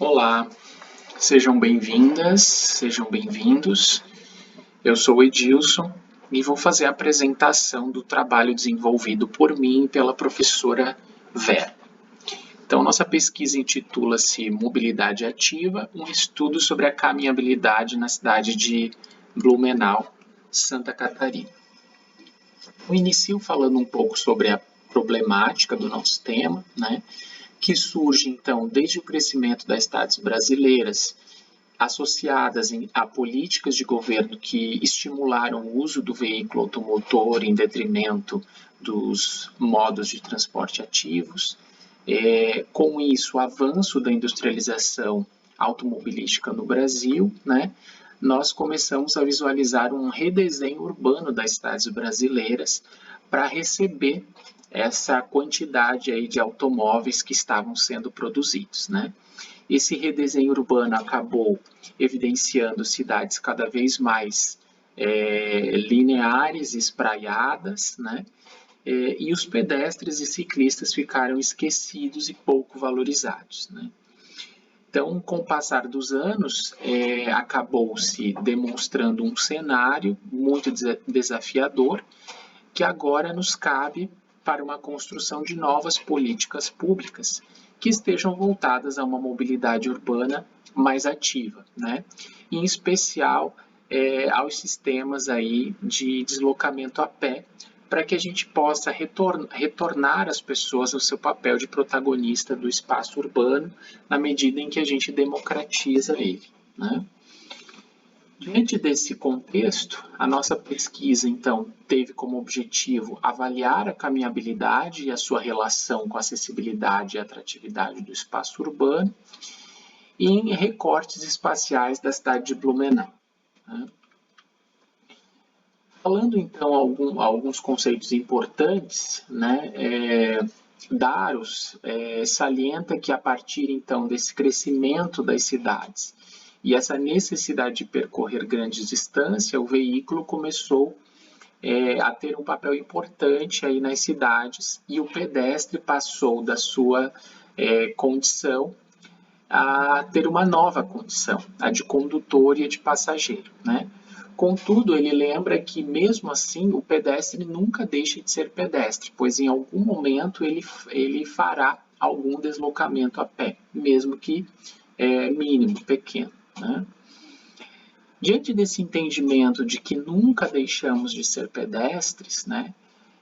Olá, sejam bem-vindas, sejam bem-vindos. Eu sou o Edilson e vou fazer a apresentação do trabalho desenvolvido por mim e pela professora Vera. Então, nossa pesquisa intitula-se Mobilidade Ativa, um estudo sobre a caminhabilidade na cidade de Blumenau, Santa Catarina. Eu inicio falando um pouco sobre a problemática do nosso tema, que surge, então, desde o crescimento das cidades brasileiras, associadas a políticas de governo que estimularam o uso do veículo automotor em detrimento dos modos de transporte ativos. Com isso, o avanço da industrialização automobilística no Brasil, nós começamos a visualizar um redesenho urbano das cidades brasileiras para receber essa quantidade aí de automóveis que estavam sendo produzidos, Esse redesenho urbano acabou evidenciando cidades cada vez mais lineares, espraiadas, e os pedestres e ciclistas ficaram esquecidos e pouco valorizados. Então, com o passar dos anos, acabou-se demonstrando um cenário muito desafiador, que agora nos cabe para uma construção de novas políticas públicas que estejam voltadas a uma mobilidade urbana mais ativa, em especial aos sistemas aí de deslocamento a pé, para que a gente possa retornar as pessoas ao seu papel de protagonista do espaço urbano, na medida em que a gente democratiza ele. Diante desse contexto, a nossa pesquisa, então, teve como objetivo avaliar a caminhabilidade e a sua relação com a acessibilidade e atratividade do espaço urbano em recortes espaciais da cidade de Blumenau. Falando, então, alguns conceitos importantes, Daros salienta que a partir, então, desse crescimento das cidades e essa necessidade de percorrer grandes distâncias, o veículo começou a ter um papel importante aí nas cidades e o pedestre passou da sua condição a ter uma nova condição, a de condutor e a de passageiro, Contudo, ele lembra que, mesmo assim, o pedestre nunca deixa de ser pedestre, pois em algum momento ele fará algum deslocamento a pé, mesmo que mínimo, pequeno. Diante desse entendimento de que nunca deixamos de ser pedestres,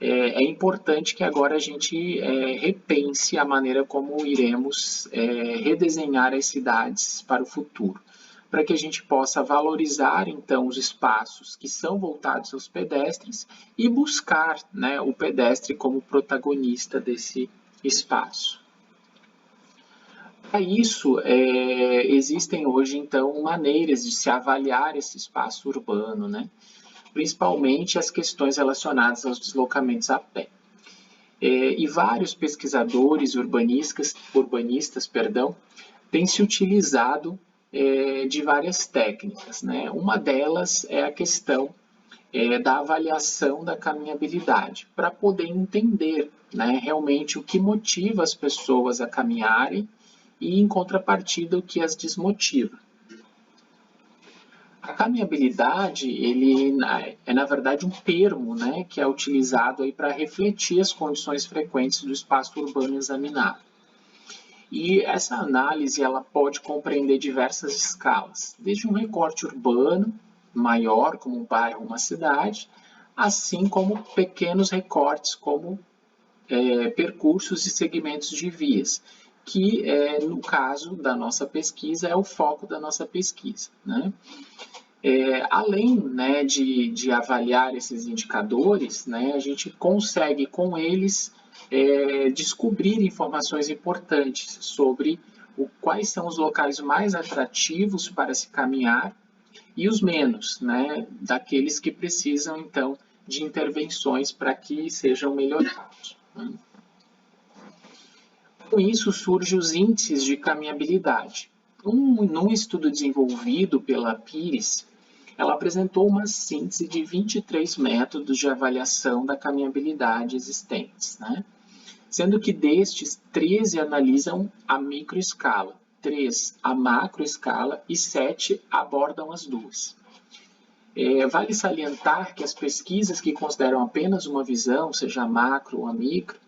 é importante que agora a gente repense a maneira como iremos redesenhar as cidades para o futuro, para que a gente possa valorizar, então, os espaços que são voltados aos pedestres e buscar o pedestre como protagonista desse espaço. Para isso, existem hoje, então, maneiras de se avaliar esse espaço urbano, principalmente as questões relacionadas aos deslocamentos a pé. E vários pesquisadores urbanistas, têm se utilizado de várias técnicas. Uma delas é a questão da avaliação da caminhabilidade, para poder entender realmente o que motiva as pessoas a caminharem e, em contrapartida, o que as desmotiva. A caminhabilidade é, na verdade, um termo que é utilizado para refletir as condições frequentes do espaço urbano examinado. E essa análise ela pode compreender diversas escalas, desde um recorte urbano maior, como um bairro ou uma cidade, assim como pequenos recortes, como percursos e segmentos de vias, que, no caso da nossa pesquisa, é o foco da nossa pesquisa. Além de avaliar esses indicadores, a gente consegue, com eles, descobrir informações importantes sobre quais são os locais mais atrativos para se caminhar e os menos, daqueles que precisam, então, de intervenções para que sejam melhorados. Com isso, surgem os índices de caminhabilidade. Num estudo desenvolvido pela Pires, ela apresentou uma síntese de 23 métodos de avaliação da caminhabilidade existentes, sendo que destes, 13 analisam a microescala, 3 a macroescala e 7 abordam as duas. Vale salientar que as pesquisas que consideram apenas uma visão, seja a macro ou a micro,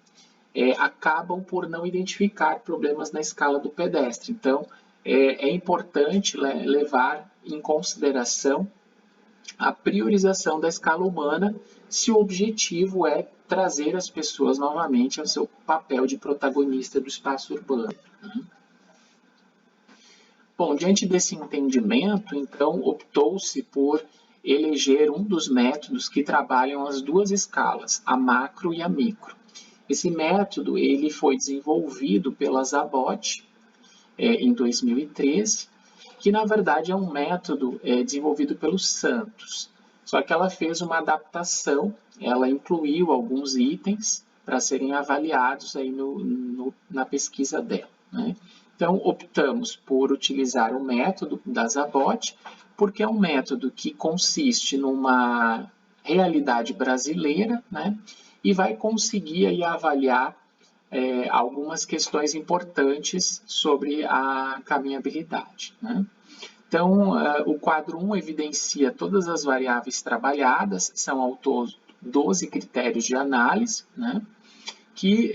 acabam por não identificar problemas na escala do pedestre. Então, é importante levar em consideração a priorização da escala humana se o objetivo é trazer as pessoas novamente ao seu papel de protagonista do espaço urbano. Bom, diante desse entendimento, então, optou-se por eleger um dos métodos que trabalham as duas escalas, a macro e a micro. Esse método ele foi desenvolvido pela Zabot em 2013, que na verdade é um método desenvolvido pelo Santos. Só que ela fez uma adaptação, ela incluiu alguns itens para serem avaliados aí na pesquisa dela, né? Então, optamos por utilizar o método da Zabot, porque é um método que consiste numa realidade brasileira, né? E vai conseguir aí avaliar algumas questões importantes sobre a caminhabilidade, né? Então, o quadro 1 evidencia todas as variáveis trabalhadas, são ao todo 12 critérios de análise, né? Que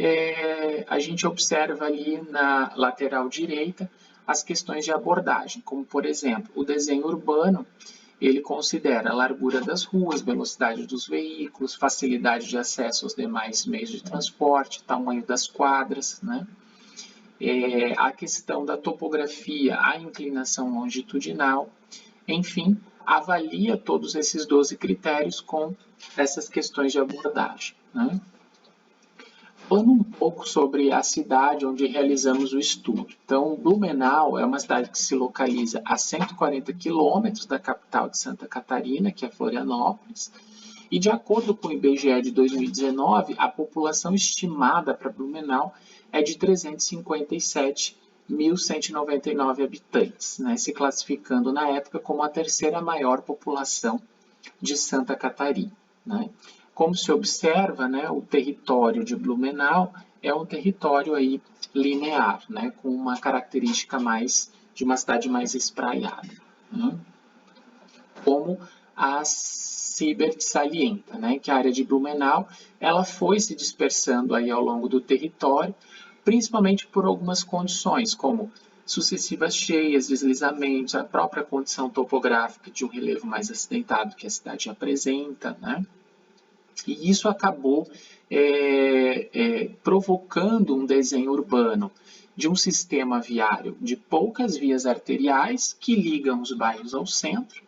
a gente observa ali na lateral direita as questões de abordagem, como, por exemplo, o desenho urbano, ele considera a largura das ruas, velocidade dos veículos, facilidade de acesso aos demais meios de transporte, tamanho das quadras, né? A questão da topografia, a inclinação longitudinal, enfim, avalia todos esses 12 critérios com essas questões de abordagem, né? Falando um pouco sobre a cidade onde realizamos o estudo. Então, Blumenau é uma cidade que se localiza a 140 quilômetros da capital de Santa Catarina, que é Florianópolis, e de acordo com o IBGE de 2019, a população estimada para Blumenau é de 357.199 habitantes, né, se classificando na época como a terceira maior população de Santa Catarina, né. Como se observa, né, o território de Blumenau é um território aí linear, né, com uma característica mais de uma cidade mais espraiada, né? Como a Siebert salienta, né, que a área de Blumenau ela foi se dispersando aí ao longo do território, principalmente por algumas condições, como sucessivas cheias, deslizamentos, a própria condição topográfica de um relevo mais acidentado que a cidade apresenta, né? E isso acabou provocando um desenho urbano de um sistema viário de poucas vias arteriais que ligam os bairros ao centro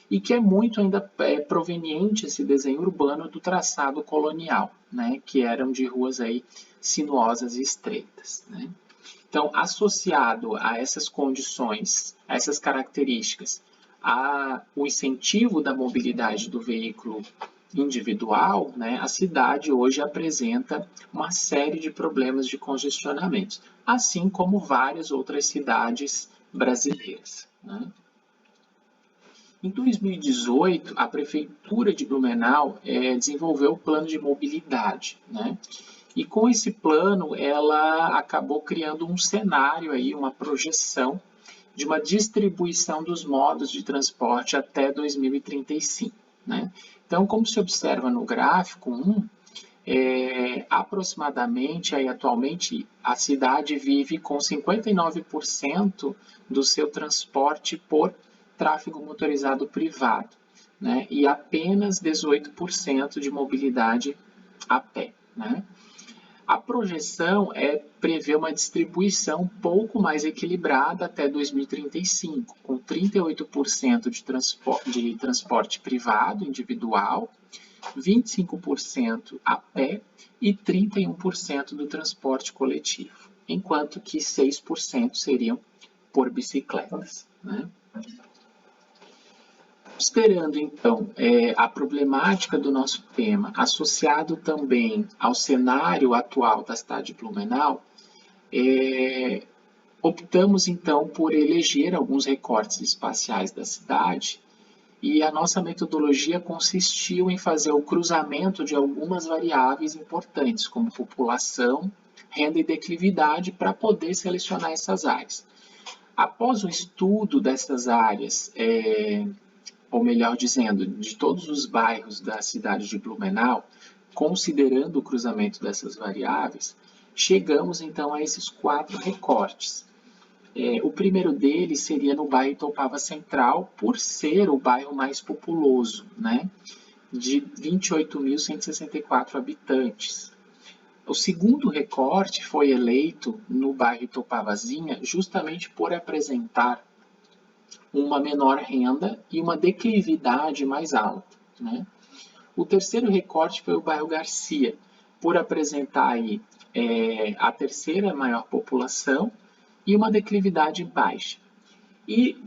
e que é muito ainda proveniente esse desenho urbano do traçado colonial, né, que eram de ruas aí sinuosas e estreitas, né. Então, associado a essas condições, a essas características, o incentivo da mobilidade do veículo individual, né, a cidade hoje apresenta uma série de problemas de congestionamento, assim como várias outras cidades brasileiras, né. Em 2018, a Prefeitura de Blumenau desenvolveu o plano de mobilidade, né? E com esse plano, ela acabou criando um cenário, aí, uma projeção de uma distribuição dos modos de transporte até 2035, né? Então, como se observa no gráfico 1, aproximadamente, aí, atualmente, a cidade vive com 59% do seu transporte por tráfego motorizado privado, né? E apenas 18% de mobilidade a pé, né? A projeção prever uma distribuição um pouco mais equilibrada até 2035, com 38% de transporte privado individual, 25% a pé e 31% do transporte coletivo, enquanto que 6% seriam por bicicletas, né? Considerando, então, a problemática do nosso tema, associado também ao cenário atual da cidade de Blumenau, optamos, então, por eleger alguns recortes espaciais da cidade e a nossa metodologia consistiu em fazer o cruzamento de algumas variáveis importantes, como população, renda e declividade, para poder selecionar essas áreas. Após o estudo dessas áreas, ou melhor dizendo, de todos os bairros da cidade de Blumenau, considerando o cruzamento dessas variáveis, chegamos então a esses 4 recortes. O primeiro deles seria no bairro Itoupava Central, por ser o bairro mais populoso, né? De 28.164 habitantes. O segundo recorte foi eleito no bairro Itoupavazinha justamente por apresentar uma menor renda e uma declividade mais alta, né? O terceiro recorte foi o bairro Garcia, por apresentar aí, a terceira maior população e uma declividade baixa. E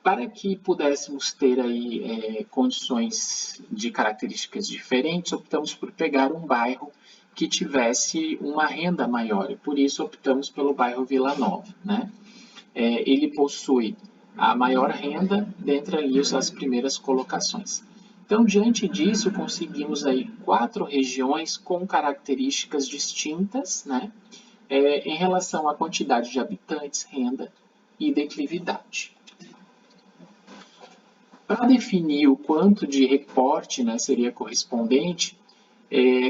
para que pudéssemos ter aí condições de características diferentes, optamos por pegar um bairro que tivesse uma renda maior, e por isso optamos pelo bairro Vila Nova, né? Ele possui a maior renda dentre ali as primeiras colocações. Então, diante disso, conseguimos aí 4 regiões com características distintas, né? Em relação à quantidade de habitantes, renda e declividade. Para definir o quanto de recorte, né, seria correspondente,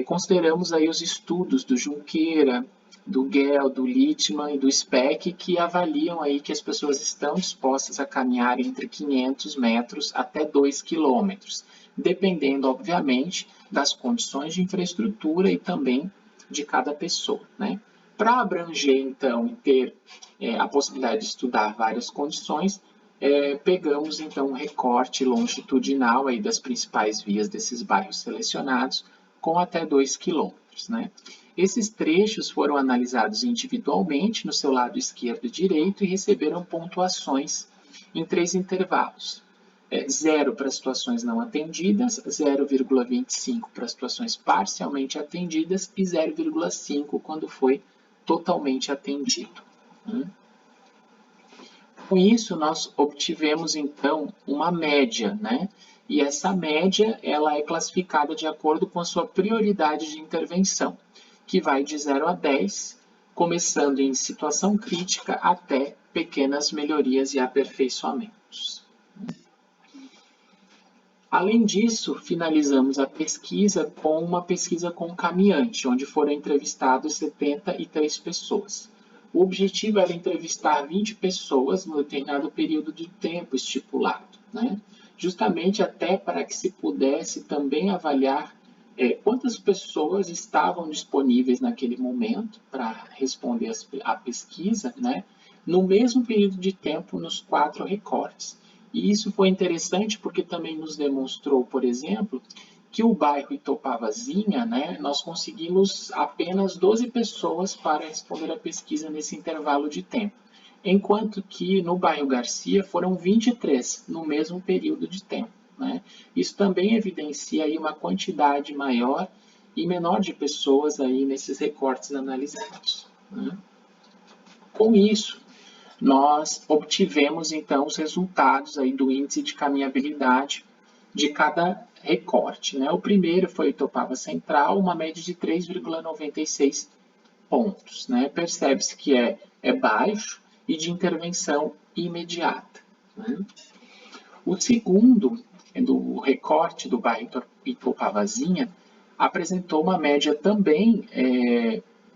consideramos aí os estudos do Junqueira, do Gell, do Littmann e do Speck, que avaliam aí que as pessoas estão dispostas a caminhar entre 500 metros até 2 quilômetros, dependendo, obviamente, das condições de infraestrutura e também de cada pessoa, né? Para abranger, então, e ter a possibilidade de estudar várias condições, pegamos, então, um recorte longitudinal aí das principais vias desses bairros selecionados, com até 2 quilômetros, né? Esses trechos foram analisados individualmente no seu lado esquerdo e direito e receberam pontuações em 3 intervalos. 0 para situações não atendidas, 0,25 para situações parcialmente atendidas e 0,5 quando foi totalmente atendido. Com isso, nós obtivemos, então, uma média, né? E essa média ela é classificada de acordo com a sua prioridade de intervenção, que vai de 0 a 10, começando em situação crítica até pequenas melhorias e aperfeiçoamentos. Além disso, finalizamos a pesquisa com uma pesquisa concaminhante, onde foram entrevistados 73 pessoas. O objetivo era entrevistar 20 pessoas no determinado período de tempo estipulado, né? Justamente até para que se pudesse também avaliar quantas pessoas estavam disponíveis naquele momento para responder à pesquisa, né? No mesmo período de tempo nos 4 recortes. E isso foi interessante porque também nos demonstrou, por exemplo, que o bairro Itoupavazinha, né, nós conseguimos apenas 12 pessoas para responder a pesquisa nesse intervalo de tempo, enquanto que no bairro Garcia foram 23 no mesmo período de tempo, né? Isso também evidencia aí uma quantidade maior e menor de pessoas aí nesses recortes analisados, né? Com isso, nós obtivemos então os resultados aí do índice de caminhabilidade de cada recorte, né? O primeiro foi o Itoupava Central, uma média de 3,96 pontos, né? Percebe-se que é baixo e de intervenção imediata, né? O segundo, do recorte do bairro Itoupavazinha, apresentou uma média também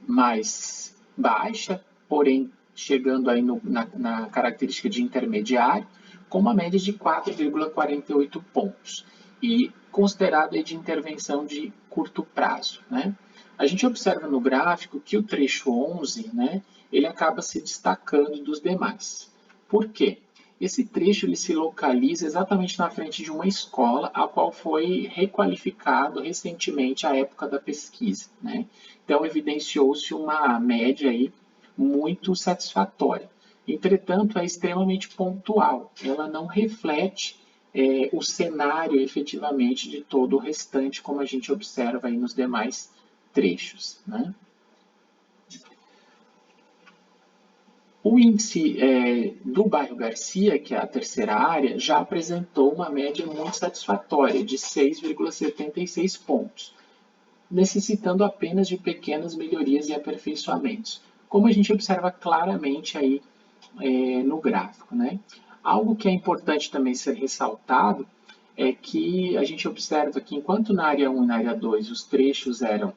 mais baixa, porém chegando aí na característica de intermediário, com uma média de 4,48 pontos e considerado aí de intervenção de curto prazo, né? A gente observa no gráfico que o trecho 11, né, ele acaba se destacando dos demais. Por quê? Esse trecho ele se localiza exatamente na frente de uma escola, a qual foi requalificado recentemente à época da pesquisa, né? Então, evidenciou-se uma média aí muito satisfatória. Entretanto, é extremamente pontual. Ela não reflete o cenário efetivamente de todo o restante, como a gente observa aí nos demais trechos, né? O índice do bairro Garcia, que é a terceira área, já apresentou uma média muito satisfatória, de 6,76 pontos, necessitando apenas de pequenas melhorias e aperfeiçoamentos, como a gente observa claramente aí no gráfico, né? Algo que é importante também ser ressaltado é que a gente observa que enquanto na área 1 e na área 2 os trechos eram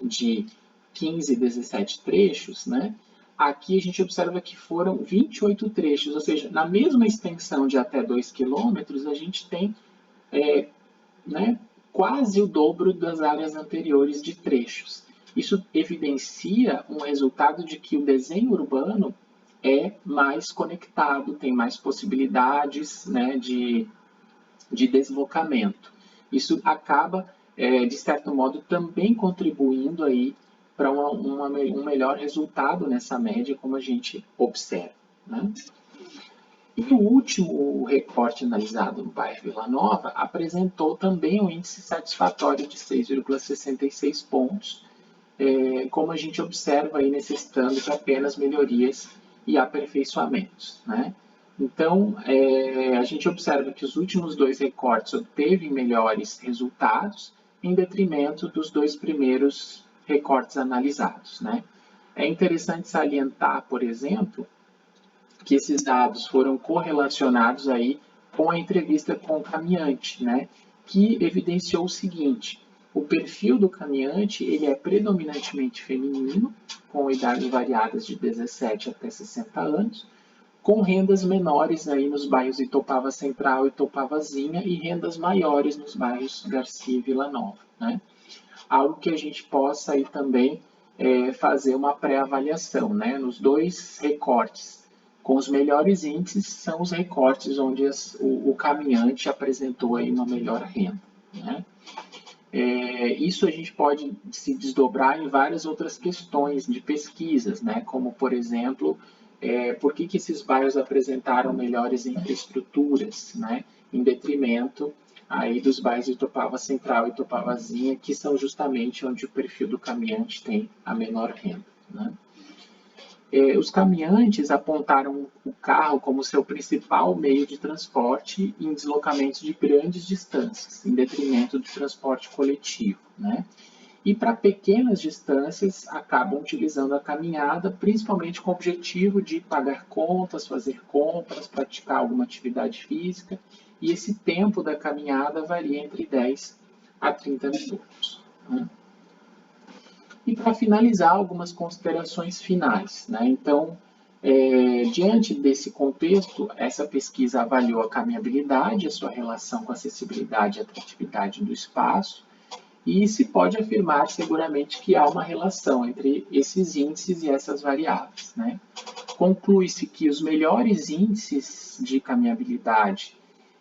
de 15 e 17 trechos, né? Aqui a gente observa que foram 28 trechos, ou seja, na mesma extensão de até 2 quilômetros, a gente tem né, quase o dobro das áreas anteriores de trechos. Isso evidencia um resultado de que o desenho urbano é mais conectado, tem mais possibilidades, né, de deslocamento. Isso acaba, de certo modo, também contribuindo aí para um melhor resultado nessa média, como a gente observa, né? E o último recorte analisado no bairro Vila Nova apresentou também um índice satisfatório de 6,66 pontos, como a gente observa aí necessitando de apenas melhorias e aperfeiçoamentos, né? Então, a gente observa que os últimos dois recortes obteve melhores resultados em detrimento dos dois primeiros recortes analisados, né? É interessante salientar, por exemplo, que esses dados foram correlacionados aí com a entrevista com o caminhante, né? Que evidenciou o seguinte: o perfil do caminhante ele é predominantemente feminino, com idades variadas de 17 até 60 anos, com rendas menores aí nos bairros Itopava Central e Itopavazinha e rendas maiores nos bairros Garcia e Vila Nova, né? Algo que a gente possa aí também fazer uma pré-avaliação, né? Nos dois recortes com os melhores índices são os recortes onde o caminhante apresentou aí uma melhor renda, né? Isso a gente pode se desdobrar em várias outras questões de pesquisas, né? Como, por exemplo, por que esses bairros apresentaram melhores infraestruturas, né? Em detrimento aí dos bairros de Itopava Central e Itopavazinha, que são justamente onde o perfil do caminhante tem a menor renda, né? Os caminhantes apontaram o carro como seu principal meio de transporte em deslocamentos de grandes distâncias, em detrimento do transporte coletivo, né? E para pequenas distâncias, acabam utilizando a caminhada, principalmente com o objetivo de pagar contas, fazer compras, praticar alguma atividade física, e esse tempo da caminhada varia entre 10 a 30 minutos, né? E para finalizar, algumas considerações finais, né? Então, diante desse contexto, essa pesquisa avaliou a caminhabilidade, a sua relação com a acessibilidade e atratividade do espaço, e se pode afirmar seguramente que há uma relação entre esses índices e essas variáveis, né? Conclui-se que os melhores índices de caminhabilidade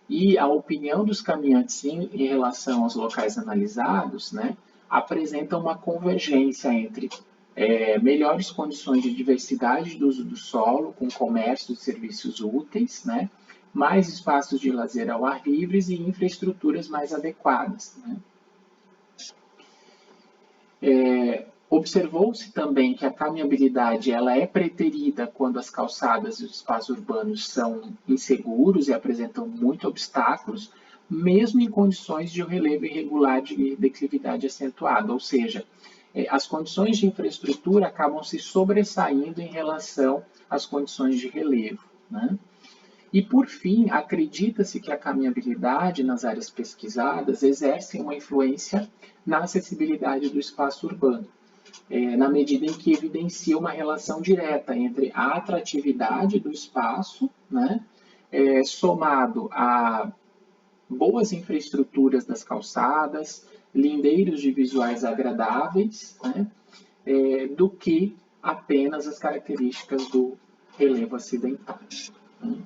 e a opinião dos caminhantes em relação aos locais analisados, né, apresentam uma convergência entre melhores condições de diversidade do uso do solo, com comércio e serviços úteis, né, mais espaços de lazer ao ar livre e infraestruturas mais adequadas, né? Observou-se também que a caminhabilidade ela é preterida quando as calçadas e os espaços urbanos são inseguros e apresentam muitos obstáculos, mesmo em condições de um relevo irregular de declividade acentuada, ou seja, as condições de infraestrutura acabam se sobressaindo em relação às condições de relevo, né? E, por fim, acredita-se que a caminhabilidade nas áreas pesquisadas exerce uma influência na acessibilidade do espaço urbano, na medida em que evidencia uma relação direta entre a atratividade do espaço, né, somado a boas infraestruturas das calçadas, lindeiros de visuais agradáveis, né, do que apenas as características do relevo acidental, né?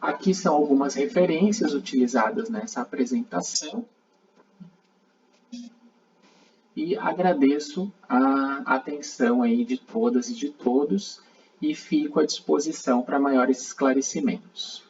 Aqui são algumas referências utilizadas nessa apresentação e agradeço a atenção aí de todas e de todos e fico à disposição para maiores esclarecimentos.